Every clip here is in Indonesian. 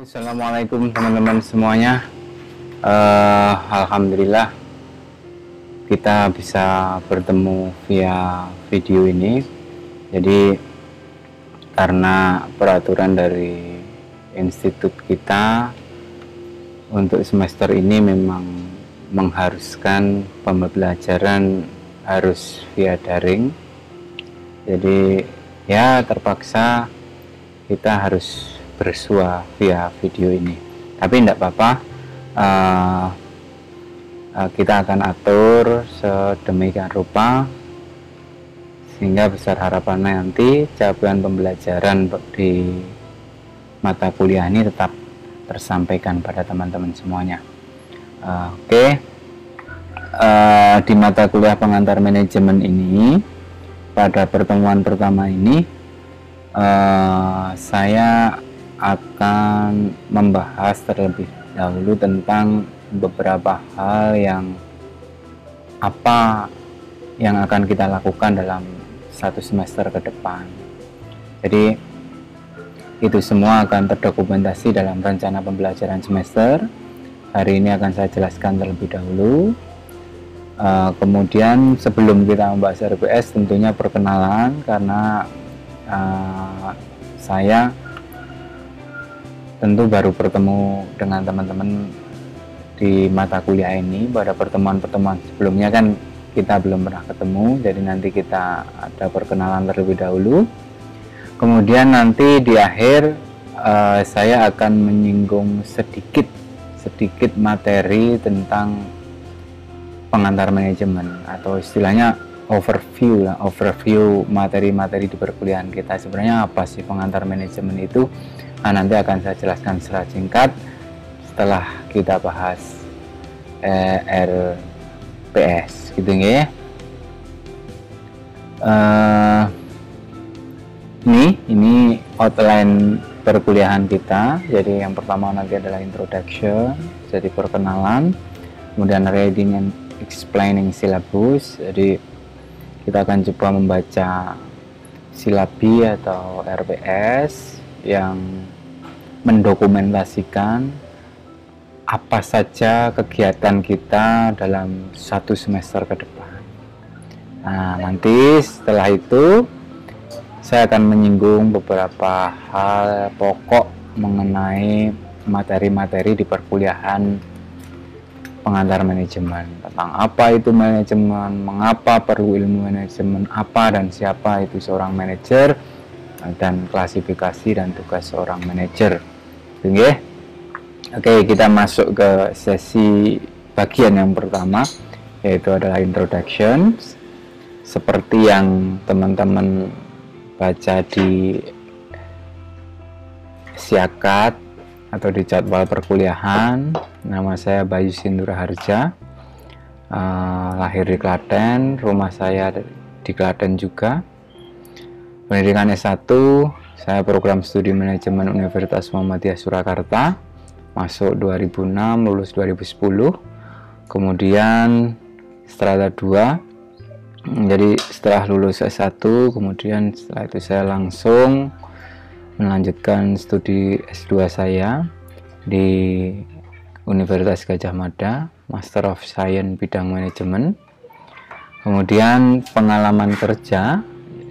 Assalamualaikum teman-teman semuanya. Alhamdulillah kita bisa bertemu via video ini. Jadi karena peraturan dari institut kita untuk semester ini memang mengharuskan pembelajaran harus via daring. Jadi ya terpaksa kita harus bersua via video ini, tapi tidak apa-apa. Kita akan atur sedemikian rupa sehingga besar harapannya nanti capaian pembelajaran di mata kuliah ini tetap tersampaikan pada teman-teman semuanya. Oke. Di mata kuliah pengantar manajemen ini, pada pertemuan pertama ini saya akan membahas terlebih dahulu tentang beberapa hal yang akan kita lakukan dalam satu semester ke depan. Jadi itu semua akan terdokumentasi dalam rencana pembelajaran semester. Hari ini akan saya jelaskan terlebih dahulu. Kemudian sebelum kita membahas RPS, tentunya perkenalan, karena saya tentu baru bertemu dengan teman-teman di mata kuliah ini. Pada pertemuan-pertemuan sebelumnya kan kita belum pernah ketemu, jadi nanti kita ada perkenalan terlebih dahulu. Kemudian nanti di akhir saya akan menyinggung sedikit materi tentang pengantar manajemen, atau istilahnya overview materi-materi di perkuliahan kita. Sebenarnya apa sih pengantar manajemen itu? Nanti akan saya jelaskan secara singkat setelah kita bahas RPS, gitu ya. Ini outline perkuliahan kita. Jadi yang pertama nanti adalah introduction, jadi perkenalan, kemudian reading and explaining syllabus. Jadi kita akan coba membaca silabi atau RPS yang mendokumentasikan apa saja kegiatan kita dalam satu semester ke depan. Nanti setelah itu saya akan menyinggung beberapa hal pokok mengenai materi-materi di perkuliahan pengantar manajemen, tentang apa itu manajemen, mengapa perlu ilmu manajemen, apa dan siapa itu seorang manajer, dan klasifikasi dan tugas seorang manajer. Oke, kita masuk ke sesi bagian yang pertama, yaitu adalah introduction. Seperti yang teman-teman baca di siakat atau di jadwal perkuliahan, nama saya Bayu Sindura Harja, lahir di Klaten, rumah saya di Klaten juga. Pendidikan S1, saya program studi manajemen Universitas Muhammadiyah Surakarta, masuk 2006, lulus 2010. Kemudian strata 2, jadi setelah lulus S1, kemudian setelah itu saya langsung melanjutkan studi S2 saya di Universitas Gadjah Mada, Master of Science bidang manajemen. Kemudian pengalaman kerja,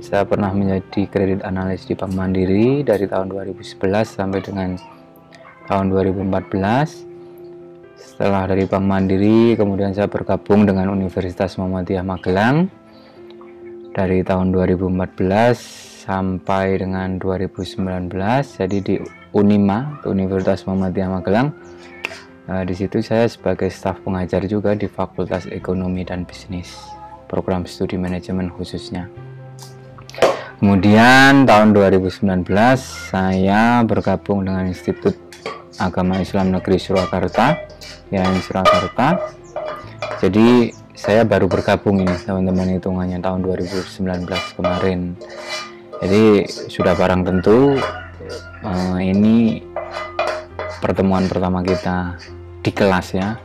saya pernah menjadi kredit analis di Bank Mandiri dari tahun 2011 sampai dengan tahun 2014. Setelah dari Bank Mandiri, kemudian saya bergabung dengan Universitas Muhammadiyah Magelang dari tahun 2014 sampai dengan 2019. Jadi di Unima, Universitas Muhammadiyah Magelang, di situ saya sebagai staf pengajar juga di Fakultas Ekonomi dan Bisnis, program studi manajemen khususnya. Kemudian tahun 2019 saya bergabung dengan Institut Agama Islam Negeri Surakarta, yang Surakarta. Jadi saya baru bergabung ini teman-teman, hitungannya tahun 2019 kemarin. Jadi sudah barang tentu ini pertemuan pertama kita di kelas ya.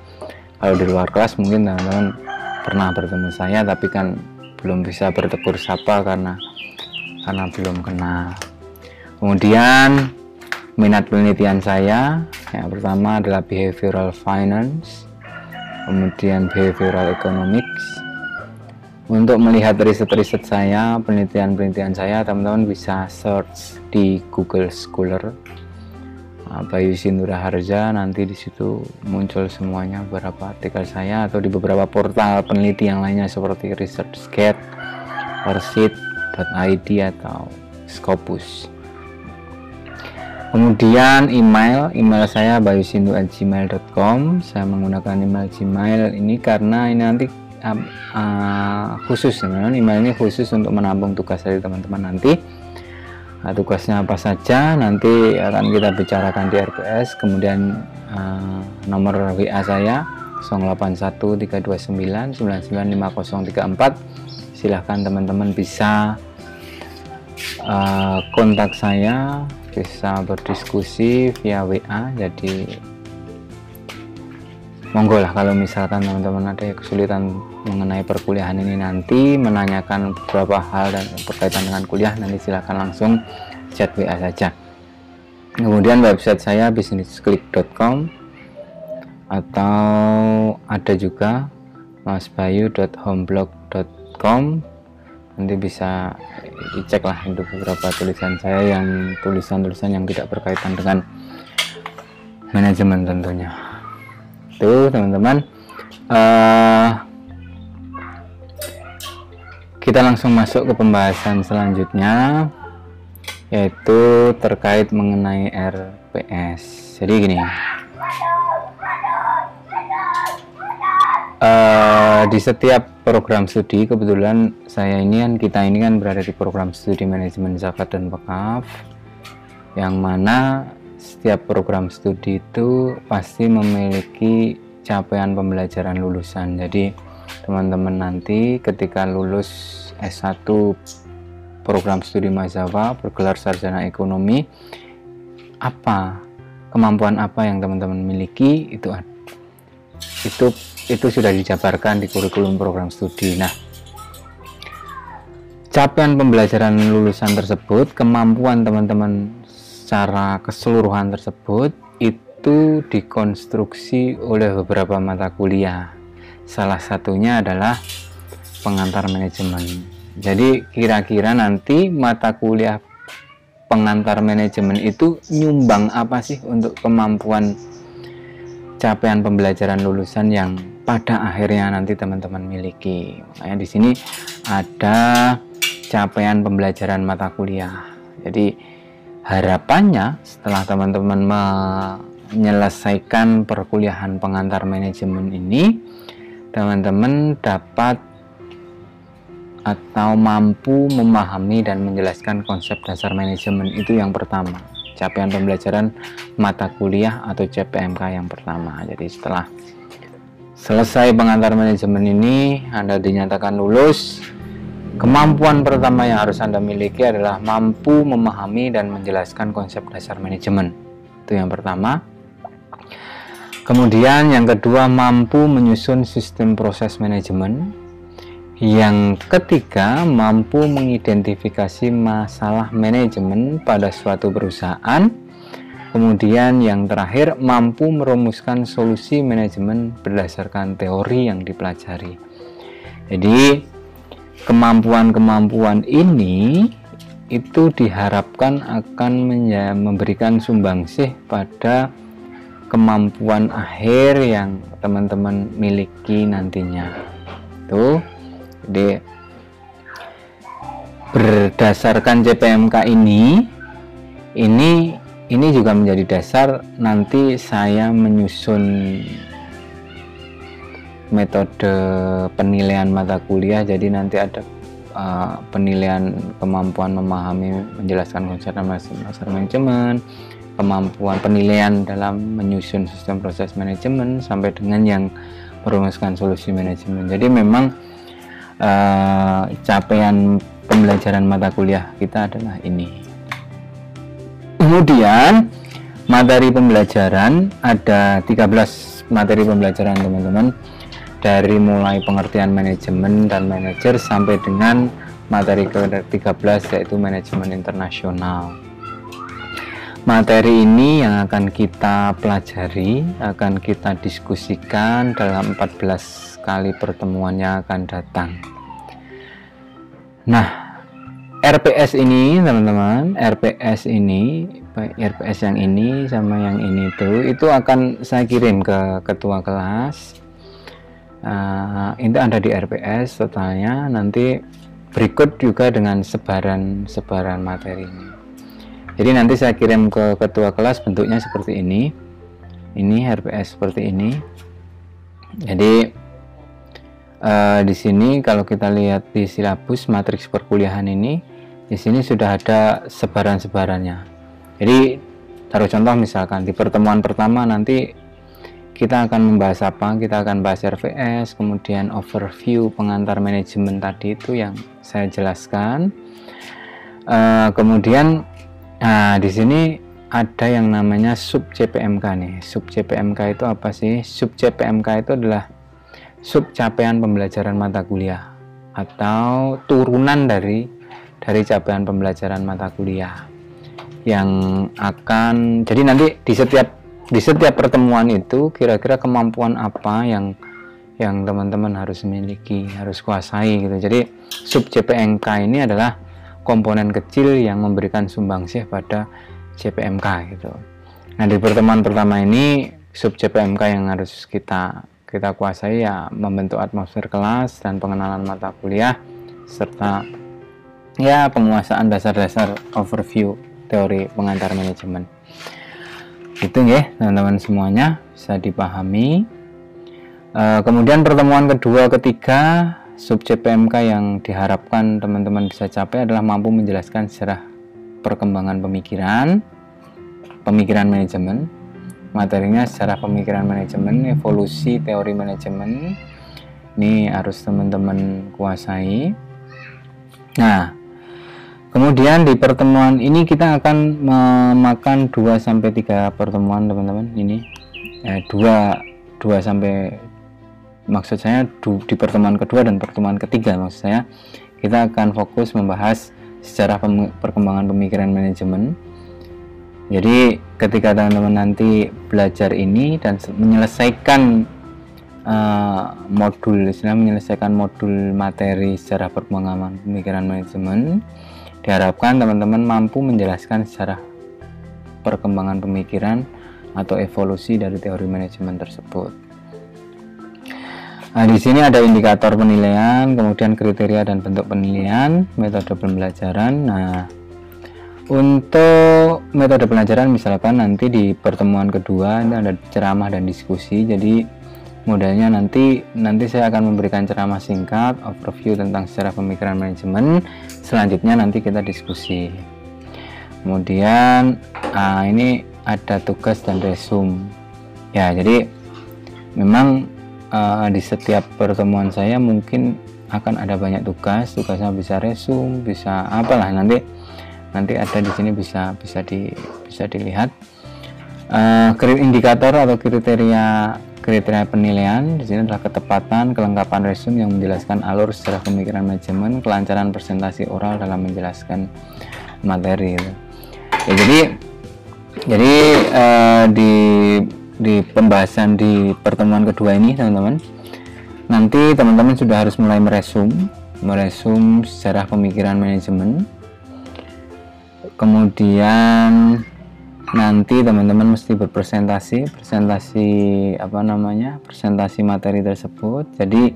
Kalau di luar kelas mungkin teman-teman pernah bertemu saya, tapi kan belum bisa bertegur sapa karena belum kenal. Kemudian minat penelitian saya. Yang pertama adalah behavioral finance, kemudian behavioral economics. Untuk melihat riset-riset saya, penelitian-penelitian saya, teman-teman bisa search di Google Scholar, Bayu Sindura Harja. Nanti di situ muncul semuanya, beberapa artikel saya, atau di beberapa portal peneliti yang lainnya seperti ResearchGate, Earthseed.id atau Scopus. Kemudian email saya bayusindu@gmail.com. Saya menggunakan email Gmail ini karena ini nanti khusus, teman-teman. Email ini khusus untuk menampung tugas dari teman-teman nanti. Tugasnya apa saja nanti akan kita bicarakan di RPS. Kemudian nomor WA saya 081329995034. Silahkan teman-teman bisa kontak saya, bisa berdiskusi via WA. Jadi monggo lah kalau misalkan teman-teman ada kesulitan mengenai perkuliahan ini nanti, menanyakan beberapa hal dan berkaitan dengan kuliah, nanti silahkan langsung chat WA saja. Kemudian website saya businessclick.com, atau ada juga masbayu.homeblog.com. Nanti bisa dicek lah itu beberapa tulisan saya, yang tulisan-tulisan yang tidak berkaitan dengan manajemen tentunya. Itu teman-teman. Kita langsung masuk ke pembahasan selanjutnya, yaitu terkait mengenai RPS. Jadi gini, di setiap program studi, kebetulan kita ini kan berada di program studi manajemen zakat dan wakaf, yang mana setiap program studi itu pasti memiliki capaian pembelajaran lulusan. Jadi teman-teman nanti ketika lulus S1 program studi mahasiswa bergelar sarjana ekonomi, kemampuan apa yang teman-teman miliki, itu sudah dijabarkan di kurikulum program studi. Nah, capaian pembelajaran lulusan tersebut, kemampuan teman-teman secara keseluruhan tersebut itu dikonstruksi oleh beberapa mata kuliah. Salah satunya adalah pengantar manajemen. Jadi kira-kira nanti mata kuliah pengantar manajemen itu nyumbang apa sih untuk kemampuan capaian pembelajaran lulusan yang pada akhirnya nanti teman-teman miliki. Makanya di sini ada capaian pembelajaran mata kuliah. Jadi harapannya setelah teman-teman menyelesaikan perkuliahan pengantar manajemen ini, teman-teman dapat atau mampu memahami dan menjelaskan konsep dasar manajemen. Itu yang pertama, capaian pembelajaran mata kuliah atau CPMK yang pertama. Jadi setelah selesai pengantar manajemen ini, Anda dinyatakan lulus. Kemampuan pertama yang harus Anda miliki adalah mampu memahami dan menjelaskan konsep dasar manajemen. Itu yang pertama. Kemudian yang kedua, mampu menyusun sistem proses manajemen. Yang ketiga, mampu mengidentifikasi masalah manajemen pada suatu perusahaan. Kemudian yang terakhir, mampu merumuskan solusi manajemen berdasarkan teori yang dipelajari. Jadi kemampuan-kemampuan ini itu diharapkan akan memberikan sumbangsih pada kemampuan akhir yang teman-teman miliki nantinya. Jadi berdasarkan CPMK ini juga menjadi dasar nanti saya menyusun metode penilaian mata kuliah. Jadi nanti ada penilaian kemampuan memahami, menjelaskan konsep dasar manajemen, kemampuan penilaian dalam menyusun sistem proses manajemen, sampai dengan yang merumuskan solusi manajemen. Jadi memang capaian pembelajaran mata kuliah kita adalah ini. Kemudian materi pembelajaran ada 13 materi pembelajaran teman-teman, dari mulai pengertian manajemen dan manajer sampai dengan materi ke-13 yaitu manajemen internasional. Materi ini yang akan kita pelajari, akan kita diskusikan dalam 14 kali pertemuan yang akan datang. Nah, RPS ini teman-teman, RPS ini, RPS yang ini sama yang ini itu akan saya kirim ke ketua kelas. Itu ada di RPS totalnya, nanti berikut juga dengan sebaran materi ini. Jadi nanti saya kirim ke ketua kelas, bentuknya seperti ini RPS seperti ini. Jadi di sini kalau kita lihat di silabus matriks perkuliahan ini, di sini sudah ada sebaran-sebarannya. Jadi taruh contoh misalkan di pertemuan pertama nanti kita akan membahas apa? Kita akan bahas RPS, kemudian overview pengantar manajemen tadi itu yang saya jelaskan. Kemudian di sini ada yang namanya sub CPMK nih. Sub CPMK itu apa sih? Sub CPMK itu adalah sub capaian pembelajaran mata kuliah atau turunan dari capaian pembelajaran mata kuliah yang akan, jadi nanti di setiap pertemuan itu kira-kira kemampuan apa yang teman-teman harus miliki, harus kuasai gitu. Jadi sub CPMK ini adalah komponen kecil yang memberikan sumbangsih pada CPMK gitu. Nah, di pertemuan pertama ini sub CPMK yang harus kita kuasai ya membentuk atmosfer kelas dan pengenalan mata kuliah serta ya penguasaan dasar-dasar overview teori pengantar manajemen. Itu ya teman-teman semuanya bisa dipahami. Kemudian pertemuan kedua, ketiga sub CPMK yang diharapkan teman-teman bisa capai adalah mampu menjelaskan sejarah perkembangan pemikiran manajemen. Materinya sejarah pemikiran manajemen, evolusi teori manajemen. Ini harus teman-teman kuasai. Nah, kemudian di pertemuan ini kita akan memakan 2-3 pertemuan teman-teman. Ini 2 sampai, maksud saya di pertemuan kedua dan pertemuan ketiga, maksud saya kita akan fokus membahas sejarah perkembangan pemikiran manajemen. Jadi ketika teman-teman nanti belajar ini dan menyelesaikan menyelesaikan modul materi sejarah perkembangan pemikiran manajemen, diharapkan teman-teman mampu menjelaskan sejarah perkembangan pemikiran atau evolusi dari teori manajemen tersebut. Nah, di sini ada indikator penilaian, kemudian kriteria dan bentuk penilaian, metode pembelajaran. Nah, untuk metode pelajaran misalkan nanti di pertemuan kedua ini ada ceramah dan diskusi. Jadi modelnya nanti saya akan memberikan ceramah singkat, overview tentang sejarah pemikiran manajemen. Selanjutnya nanti kita diskusi. Kemudian ini ada tugas dan resume. Ya, jadi memang di setiap pertemuan saya mungkin akan ada banyak tugasnya bisa resume, bisa apalah, nanti ada di sini bisa dilihat. Indikator atau kriteria penilaian di sini adalah ketepatan, kelengkapan resume yang menjelaskan alur sejarah pemikiran manajemen, kelancaran presentasi oral dalam menjelaskan materi. Ya, jadi di pembahasan di pertemuan kedua ini teman-teman, nanti teman-teman sudah harus mulai meresum sejarah pemikiran manajemen. Kemudian nanti teman-teman mesti berpresentasi presentasi materi tersebut. Jadi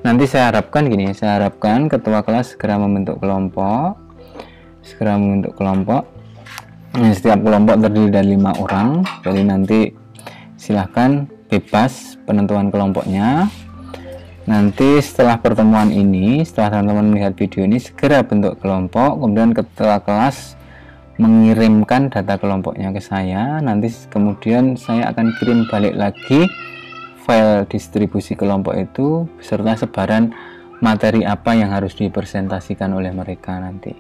nanti saya harapkan ketua kelas segera membentuk kelompok. Setiap kelompok terdiri dari 5 orang. Jadi nanti silahkan bebas penentuan kelompoknya. Nanti setelah pertemuan ini, setelah teman-teman melihat video ini, segera bentuk kelompok, kemudian ketua kelas mengirimkan data kelompoknya ke saya. Nanti kemudian saya akan kirim balik lagi file distribusi kelompok itu beserta sebaran materi apa yang harus dipresentasikan oleh mereka nanti.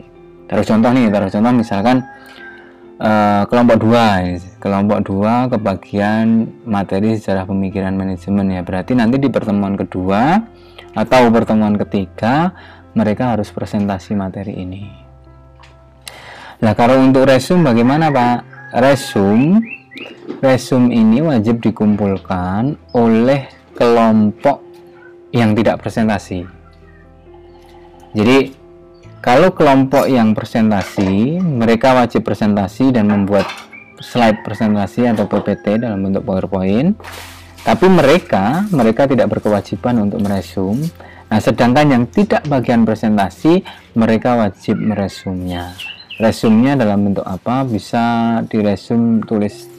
Taruh contoh misalkan kelompok 2 kebagian materi sejarah pemikiran manajemen, ya berarti nanti di pertemuan kedua atau pertemuan ketiga mereka harus presentasi materi ini. Nah, kalau untuk resume bagaimana Pak? resume ini wajib dikumpulkan oleh kelompok yang tidak presentasi. Jadi kalau kelompok yang presentasi, mereka wajib presentasi dan membuat slide presentasi atau PPT dalam bentuk PowerPoint. Tapi mereka tidak berkewajiban untuk meresum. Nah, sedangkan yang tidak bagian presentasi, mereka wajib meresumnya. Resumnya dalam bentuk apa? Bisa diresum tulis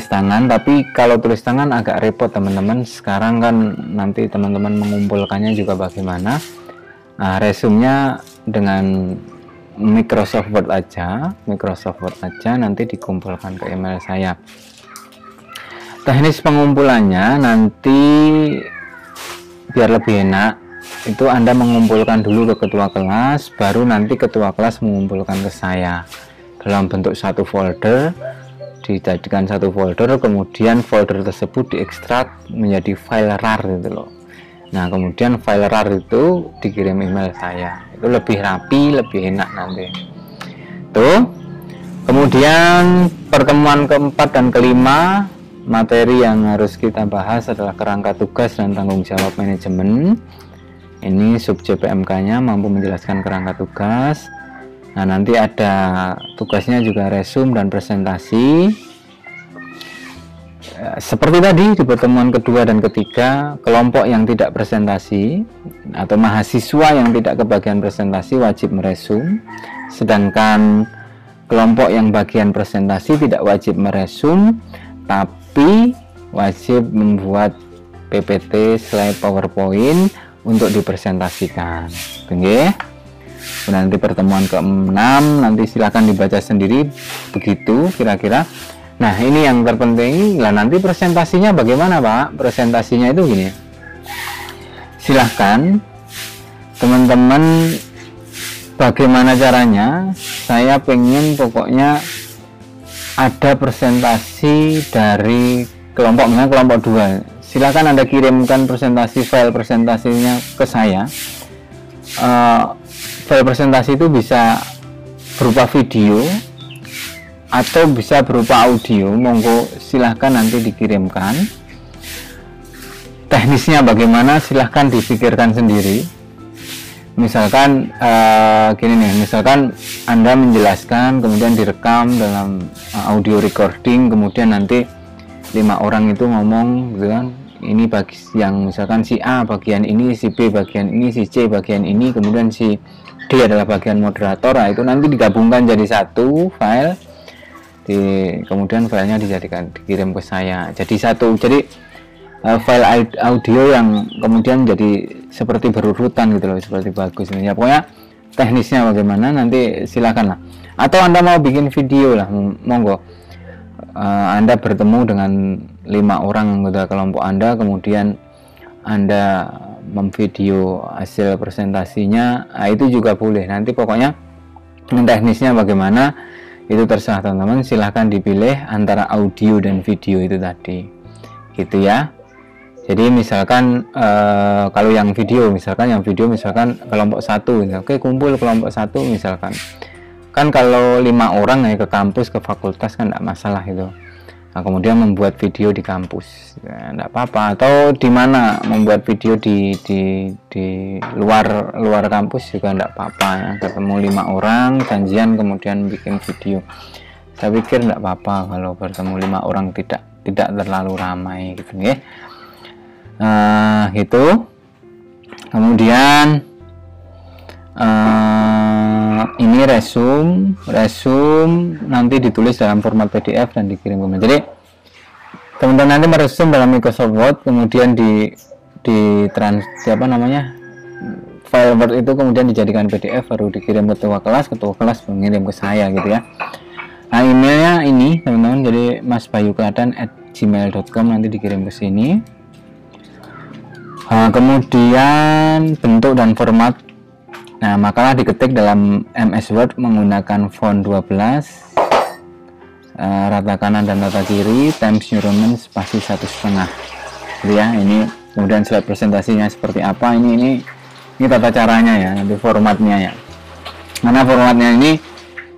tangan, tapi kalau tulis tangan agak repot teman-teman. Sekarang kan nanti teman-teman mengumpulkannya juga bagaimana. Nah, resumnya dengan Microsoft Word aja nanti dikumpulkan ke email saya. Teknis pengumpulannya nanti biar lebih enak, itu Anda mengumpulkan dulu ke ketua kelas, baru nanti ketua kelas mengumpulkan ke saya dalam bentuk satu folder, dijadikan satu folder, kemudian folder tersebut diekstrak menjadi file RAR gitu loh. Nah, kemudian file RAR itu dikirim email saya, itu lebih rapi, lebih enak nanti tuh. Kemudian pertemuan keempat dan kelima, materi yang harus kita bahas adalah kerangka tugas dan tanggung jawab manajemen. Ini subjek PMK-nya mampu menjelaskan kerangka tugas. Nah, nanti ada tugasnya juga resume dan presentasi. Seperti tadi di pertemuan kedua dan ketiga, kelompok yang tidak presentasi atau mahasiswa yang tidak kebagian presentasi wajib meresum. Sedangkan kelompok yang bagian presentasi tidak wajib meresum, tapi wajib membuat PPT slide PowerPoint untuk dipresentasikan. Oke. Nanti pertemuan ke-6 nanti silakan dibaca sendiri begitu kira-kira. Nah, ini yang terpenting. Lah, nanti presentasinya bagaimana, Pak? Presentasinya itu gini. Silahkan teman-teman, bagaimana caranya? Saya pengen pokoknya ada presentasi dari kelompok, misalnya kelompok 2. Silahkan Anda kirimkan presentasi, file presentasinya ke saya. File presentasi itu bisa berupa video atau bisa berupa audio, monggo silahkan nanti dikirimkan. Teknisnya bagaimana, silahkan dipikirkan sendiri. Misalkan gini nih, misalkan Anda menjelaskan, kemudian direkam dalam audio recording, kemudian nanti 5 orang itu ngomong gitu kan, ini bagi yang misalkan si A bagian ini, si B bagian ini, si C bagian ini, kemudian si D adalah bagian moderator. Nah, itu nanti digabungkan jadi satu file, kemudian filenya dikirim ke saya jadi satu, jadi file audio yang kemudian jadi seperti berurutan gitu loh, seperti bagus ini ya. Pokoknya teknisnya bagaimana nanti silakan lah, atau Anda mau bikin video lah, monggo. Anda bertemu dengan 5 orang anggota kelompok Anda, kemudian Anda memvideo hasil presentasinya, nah, itu juga boleh. Nanti pokoknya teknisnya bagaimana itu terserah teman-teman, silahkan dipilih antara audio dan video itu tadi gitu ya. Jadi misalkan kalau yang video misalkan kelompok 1 gitu. Oke, kumpul kelompok 1 misalkan, kan kalau 5 orang ya ke kampus, ke fakultas kan enggak masalah itu. Nah, kemudian membuat video di kampus ya, enggak apa-apa, atau di mana membuat video di luar kampus juga enggak apa-apa ya. Ketemu 5 orang janjian kemudian bikin video, saya pikir enggak apa-apa kalau bertemu 5 orang, tidak terlalu ramai gitu ya. Gitu. Kemudian ini resume nanti ditulis dalam format PDF dan dikirim ke. Jadi teman-teman nanti meresum dalam Microsoft Word, kemudian file Word itu kemudian dijadikan PDF, baru dikirim ke ketua kelas mengirim ke saya gitu ya. Nah, emailnya ini teman-teman, jadi masbayukladan@gmail.com, nanti dikirim ke sini. Kemudian bentuk dan format. Nah, makalah diketik dalam MS Word menggunakan font 12, rata kanan dan rata kiri, Times New Roman spasi 1,5 gitu ya. Ini kemudian slide presentasinya seperti apa, ini tata caranya ya, nanti formatnya ya. Mana formatnya ini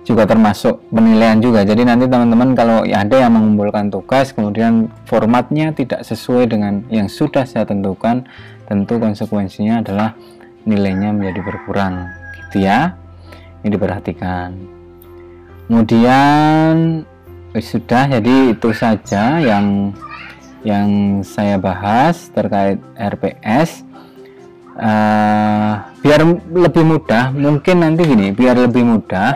juga termasuk penilaian juga. Jadi nanti teman-teman kalau ada yang mengumpulkan tugas kemudian formatnya tidak sesuai dengan yang sudah saya tentukan, tentu konsekuensinya adalah nilainya menjadi berkurang gitu ya. Ini diperhatikan. Kemudian sudah, jadi itu saja yang saya bahas terkait RPS. Biar lebih mudah, mungkin nanti gini, biar lebih mudah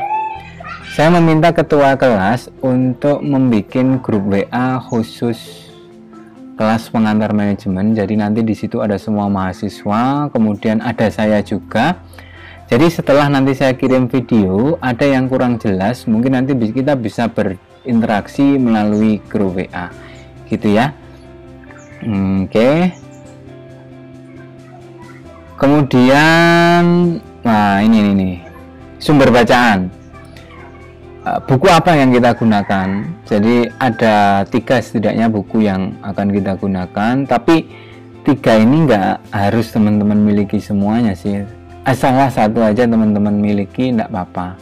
saya meminta ketua kelas untuk membuat grup WA khusus kelas pengantar manajemen. Jadi nanti di situ ada semua mahasiswa, kemudian ada saya juga. Jadi setelah nanti saya kirim video, ada yang kurang jelas, mungkin nanti kita bisa berinteraksi melalui grup WA, gitu ya. Oke. Kemudian, nah ini nih, sumber bacaan. Buku apa yang kita gunakan? Jadi ada 3 setidaknya buku yang akan kita gunakan, tapi 3 ini nggak harus teman-teman miliki semuanya sih, asalnya satu aja teman-teman miliki nggak apa-apa.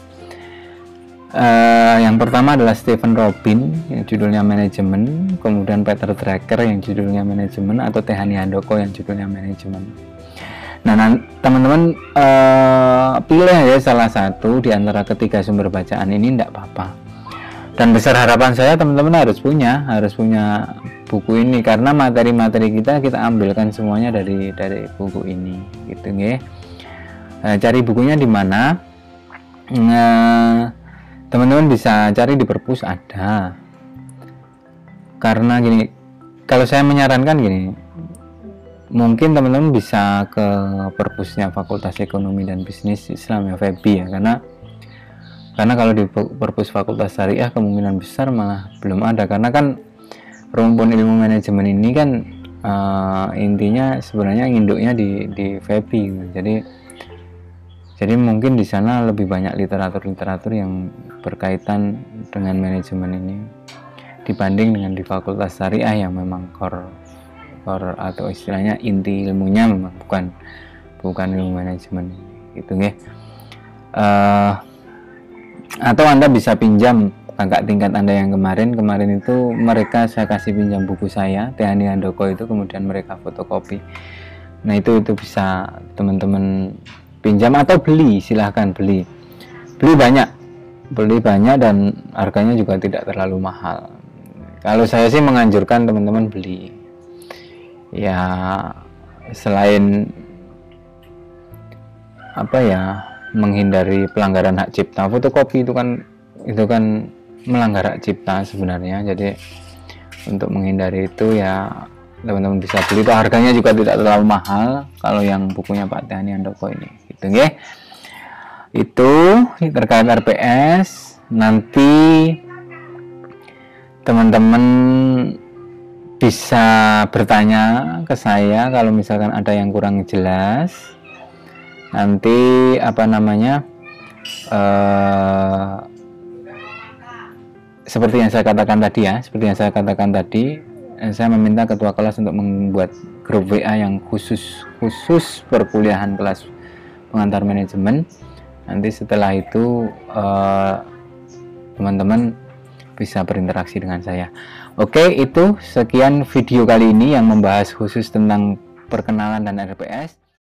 Yang pertama adalah Stephen Robin yang judulnya manajemen, kemudian Peter Drucker yang judulnya manajemen, atau Tehani Handoko yang judulnya manajemen. Nah, teman-teman pilih ya salah satu di antara ketiga sumber bacaan ini, tidak apa-apa. Dan besar harapan saya teman-teman harus punya buku ini, karena materi-materi kita ambilkan semuanya dari buku ini, gitu ya. Cari bukunya di mana? Teman-teman bisa cari di perpus ada. Karena gini, kalau saya menyarankan gini, mungkin teman-teman bisa ke perpusnya Fakultas Ekonomi dan Bisnis Islam ya, FEBI ya, karena kalau di perpus Fakultas Syariah kemungkinan besar malah belum ada, karena kan rumpun ilmu manajemen ini kan intinya sebenarnya induknya di FEBI, jadi mungkin di sana lebih banyak literatur yang berkaitan dengan manajemen ini dibanding dengan di Fakultas Syariah yang memang core atau istilahnya inti ilmunya memang bukan ilmu manajemen, gitu ya. Atau Anda bisa pinjam kakak tingkat Anda yang kemarin itu, mereka saya kasih pinjam buku saya Tehani Handoko itu, kemudian mereka fotokopi. Nah itu bisa teman-teman pinjam atau beli, silahkan beli banyak dan harganya juga tidak terlalu mahal. Kalau saya sih menganjurkan teman-teman beli ya, selain menghindari pelanggaran hak cipta. Fotokopi itu kan melanggar hak cipta sebenarnya, jadi untuk menghindari itu ya teman-teman bisa beli, itu harganya juga tidak terlalu mahal kalau yang bukunya Pak Tehani Handoko ini, gitu ya. Itu terkait RPS. Nanti teman-teman bisa bertanya ke saya kalau misalkan ada yang kurang jelas. Nanti seperti yang saya katakan tadi, saya meminta ketua kelas untuk membuat grup WA yang khusus perkuliahan kelas pengantar manajemen. Nanti setelah itu teman-teman bisa berinteraksi dengan saya. Oke, itu sekian video kali ini yang membahas khusus tentang perkenalan dan RPS.